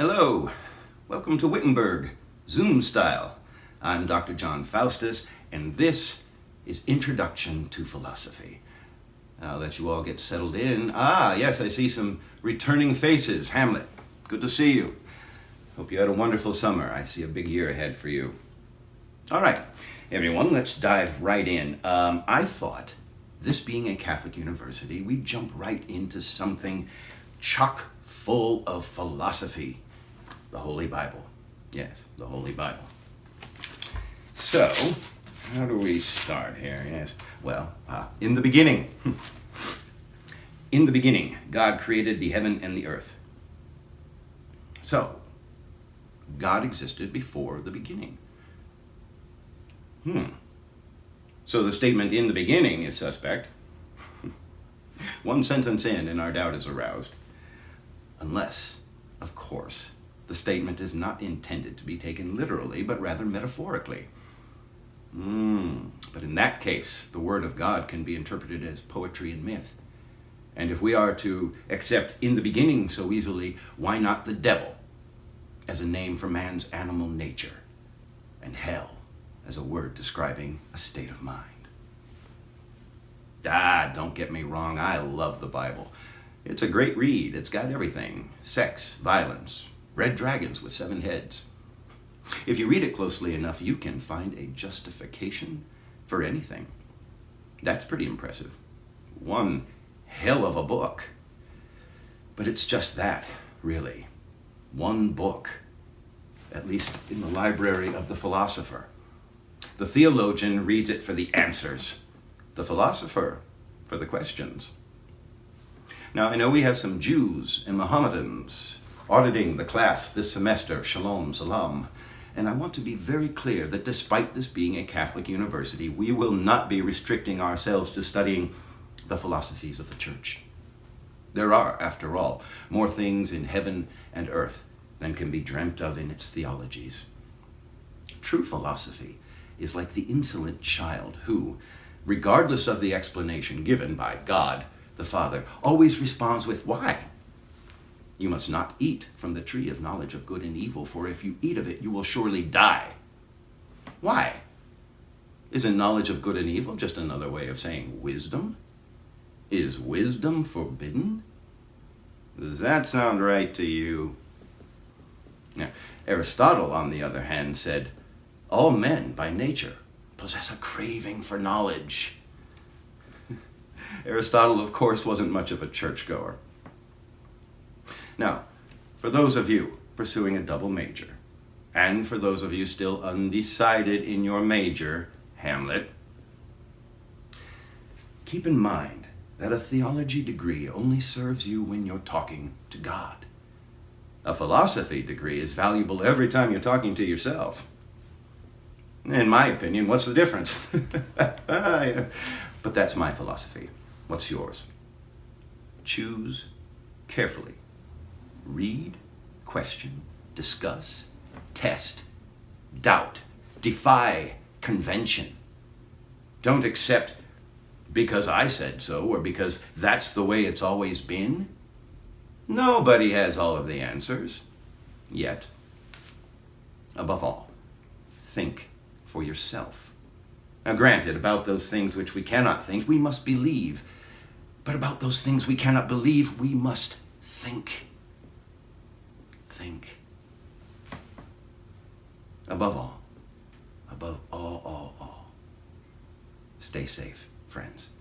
Hello, welcome to Wittenberg, Zoom style. I'm Dr. John Faustus, and this is Introduction to Philosophy. I'll let you all get settled in. Yes, I see some returning faces. Hamlet, good to see you. Hope you had a wonderful summer. I see a big year ahead for you. All right, everyone, let's dive right in. I thought, this being a Catholic university, we'd jump right into something chock full of philosophy. The Holy Bible. Yes, the Holy Bible. So, how do we start here? Yes, well, in the beginning. In the beginning, God created the heaven and the earth. So, God existed before the beginning. So the statement "in the beginning" is suspect. One sentence in and our doubt is aroused. Unless, of course, the statement is not intended to be taken literally, but rather metaphorically. But in that case, the Word of God can be interpreted as poetry and myth. And if we are to accept "in the beginning" so easily, why not the devil as a name for man's animal nature, and hell as a word describing a state of mind? Don't get me wrong, I love the Bible. It's a great read. It's got everything. Sex, violence, red dragons with 7 heads. If you read it closely enough, you can find a justification for anything. That's pretty impressive. One hell of a book. But it's just that, really. One book, at least in the library of the philosopher. The theologian reads it for the answers. The philosopher for the questions. Now, I know we have some Jews and Mohammedans auditing the class this semester, shalom, salam, and I want to be very clear that despite this being a Catholic university, we will not be restricting ourselves to studying the philosophies of the Church. There are, after all, more things in heaven and earth than can be dreamt of in its theologies. True philosophy is like the insolent child who, regardless of the explanation given by God, the Father, always responds with "why?" You must not eat from the tree of knowledge of good and evil, for if you eat of it, you will surely die. Why? Isn't knowledge of good and evil just another way of saying wisdom? Is wisdom forbidden? Does that sound right to you? Now, Aristotle, on the other hand, said, all men, by nature, possess a craving for knowledge. Aristotle, of course, wasn't much of a churchgoer. Now, for those of you pursuing a double major, and for those of you still undecided in your major, Hamlet, keep in mind that a theology degree only serves you when you're talking to God. A philosophy degree is valuable every time you're talking to yourself. In my opinion, what's the difference? But that's my philosophy. What's yours? Choose carefully. Read, question, discuss, test, doubt, defy convention. Don't accept because I said so or because that's the way it's always been. Nobody has all of the answers, yet. Above all, think for yourself. Now granted, about those things which we cannot think, we must believe. But about those things we cannot believe, we must think. Think. Above all, stay safe, friends.